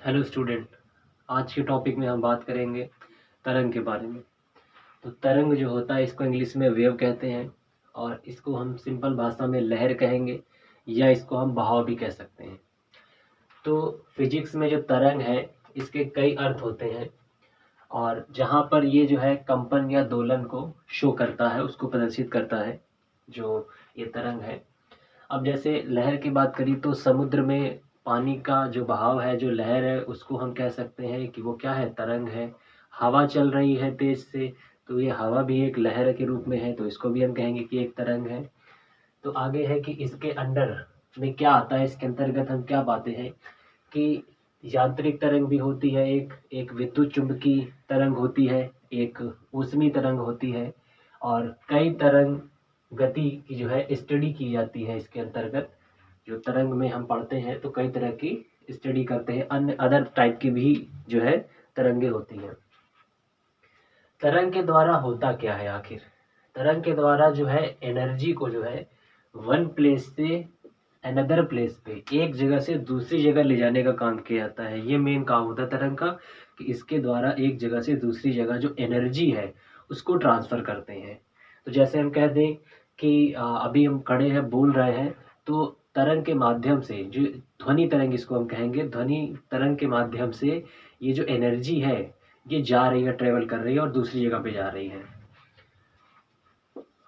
Hello student. आज के topic में हम बात करेंगे तरंग के बारे में। तो तरंग जो होता है इसको इंग्लिश में वेव कहते हैं और इसको हम सिंपल भाषा में लहर कहेंगे या इसको हम बहाव भी कह सकते हैं। तो फिजिक्स में जो तरंग है इसके कई अर्थ होते हैं और जहाँ पर ये जो है कंपन या दोलन को शो करता है, उसको प्रदर्शित करता है जो ये तरंग है। अब जैसे लहर की बात करी तो समुद्र में पानी का जो बहाव है, जो लहर है, उसको हम कह सकते हैं कि वो क्या है, तरंग है। हवा चल रही है तेज से तो ये हवा भी एक लहर के रूप में है, तो इसको भी हम कहेंगे कि एक तरंग है। तो आगे है कि इसके अंडर में क्या आता है, इसके अंतर्गत हम क्या पाते हैं कि यांत्रिक तरंग भी होती है, एक विद्युत चुंबकीय तरंग होती है, एक ऊष्मी तरंग होती है और कई तरंग गति की जो है स्टडी की जाती है। इसके अंतर्गत जो तरंग में हम पढ़ते हैं तो कई तरह की स्टडी करते हैं, अन्य अदर टाइप की भी जो है तरंगे होती हैं। तरंग के द्वारा होता क्या है आखिर? तरंग के द्वारा जो है एनर्जी को जो है वन प्लेस से अनदर प्लेस पे, एक जगह से दूसरी जगह ले जाने का काम किया जाता है। ये मेन काम होता है तरंग का कि इसके द्वारा एक जगह से दूसरी जगह जो एनर्जी है उसको ट्रांसफ़र करते हैं। तो जैसे हम कह दें कि अभी हम खड़े हैं बोल रहे हैं तो तरंग के माध्यम से, जो ध्वनि तरंग इसको हम कहेंगे, ध्वनि तरंग के माध्यम से ये जो एनर्जी है ये जा रही है, ट्रेवल कर रही है और दूसरी जगह पे जा रही है।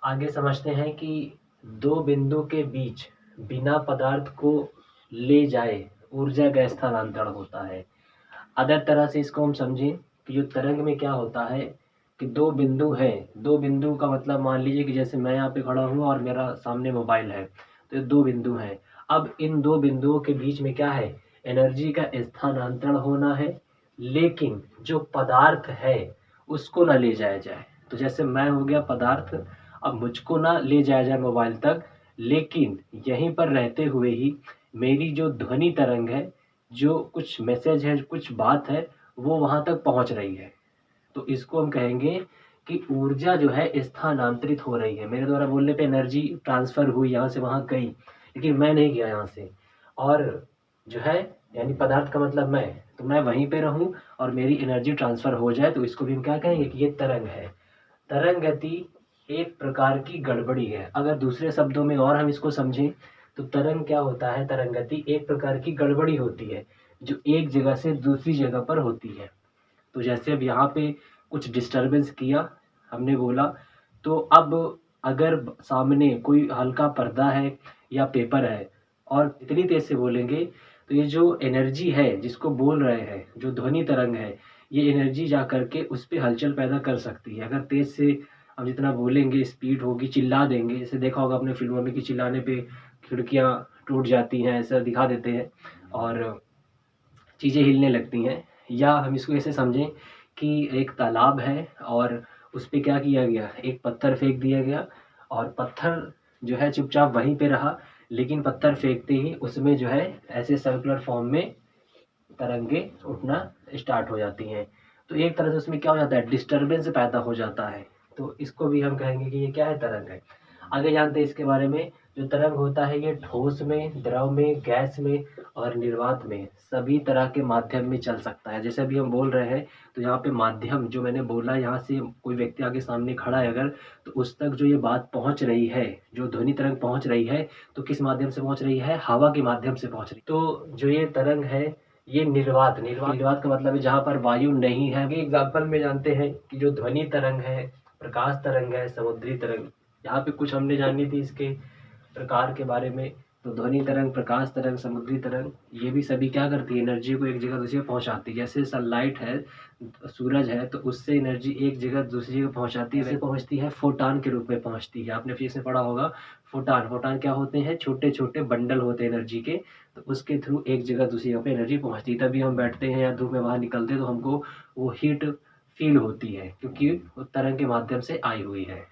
आगे समझते हैं कि दो बिंदु के बीच बिना पदार्थ को ले जाए ऊर्जा का स्थानांतरण होता है। अदर तरह से इसको हम समझें कि जो तरंग में क्या होता है कि दो बिंदु हैं, दो बिंदु का मतलब मान लीजिए कि जैसे मैं यहाँ पे खड़ा हूँ और मेरा सामने मोबाइल है, तो ये दो बिंदु हैं। अब इन दो बिंदुओं के बीच में क्या है, एनर्जी का स्थानांतरण होना है, लेकिन जो पदार्थ है उसको ना ले जाया जाए। तो जैसे मैं हो गया पदार्थ, अब मुझको ना ले जाया जाए मोबाइल तक, लेकिन यहीं पर रहते हुए ही मेरी जो ध्वनि तरंग है, जो कुछ मैसेज है, कुछ बात है, वो वहाँ तक पहुँच रही है। तो इसको हम कहेंगे कि ऊर्जा जो है स्थानांतरित हो रही है। मेरे द्वारा बोलने पे एनर्जी ट्रांसफ़र हुई, यहाँ से वहाँ गई, लेकिन मैं नहीं गया यहाँ से। और जो है यानी पदार्थ का मतलब मैं, तो मैं वहीं पे रहूँ और मेरी एनर्जी ट्रांसफ़र हो जाए, तो इसको भी हम क्या कहेंगे कि ये तरंग है। तरंग गति एक प्रकार की गड़बड़ी है। अगर दूसरे शब्दों में और हम इसको समझें तो तरंग क्या होता है, तरंग गति एक प्रकार की गड़बड़ी होती है जो एक जगह से दूसरी जगह पर होती है। तो जैसे अब यहाँ पे कुछ डिस्टरबेंस किया, हमने बोला, तो अब अगर सामने कोई हल्का पर्दा है या पेपर है और इतनी तेज से बोलेंगे तो ये जो एनर्जी है जिसको बोल रहे हैं, जो ध्वनि तरंग है, ये एनर्जी जा करके उस पे हलचल पैदा कर सकती है। अगर तेज से हम जितना बोलेंगे, स्पीड होगी, चिल्ला देंगे, जैसे देखा होगा आपने फिल्मों में कि चिल्लाने पे खिड़कियाँ टूट जाती हैं, ऐसा दिखा देते हैं और चीज़ें हिलने लगती हैं। या हम इसको ऐसे समझें कि एक तालाब है और उस पे क्या किया गया, एक पत्थर फेंक दिया गया और पत्थर जो है चुपचाप वहीं पे रहा, लेकिन पत्थर फेंकते ही उसमें जो है ऐसे सर्कुलर फॉर्म में तरंगे उठना स्टार्ट हो जाती हैं। तो एक तरह से उसमें क्या हो जाता है, डिस्टरबेंस पैदा हो जाता है। तो इसको भी हम कहेंगे कि ये क्या है, तरंग है। आगे जानते हैं इसके बारे में। जो तरंग होता है ये ठोस में, द्रव में, गैस में और निर्वात में सभी तरह के माध्यम में चल सकता है। जैसे अभी हम बोल रहे हैं तो यहाँ पे माध्यम जो मैंने बोला, यहाँ से कोई व्यक्ति आगे सामने खड़ा है अगर, तो उस तक जो ये बात पहुँच रही है, जो ध्वनि तरंग पहुँच रही है, तो किस माध्यम से पहुँच रही है, हवा के माध्यम से पहुँच रही है। तो जो ये तरंग है ये निर्वात का मतलब है जहाँ पर वायु नहीं है। अभी एग्जाम्पल में जानते हैं कि जो ध्वनि तरंग है, प्रकाश तरंग है, समुद्री तरंग, यहाँ पे कुछ हमने जाननी थी इसके प्रकार के बारे में। तो ध्वनि तरंग, प्रकाश तरंग, समुद्री तरंग, ये भी सभी क्या करती है, एनर्जी को एक जगह दूसरी जगह पहुँचाती है। जैसे सनलाइट है, सूरज है, तो उससे एनर्जी एक जगह दूसरी जगह पहुँचाती है, वैसे पहुँचती है फोटान के रूप में पहुँचती है। आपने फिजिक्स में पढ़ा होगा फोटान। फोटान क्या होते हैं, छोटे छोटे बंडल होते हैं एनर्जी के, तो उसके थ्रू एक जगह दूसरी जगह पे एनर्जी पहुँचती है। तभी हम बैठते हैं या धूप में बाहर निकलते हैं तो हमको वो हीट फील होती है, क्योंकि वो तरंग के माध्यम से आई हुई है।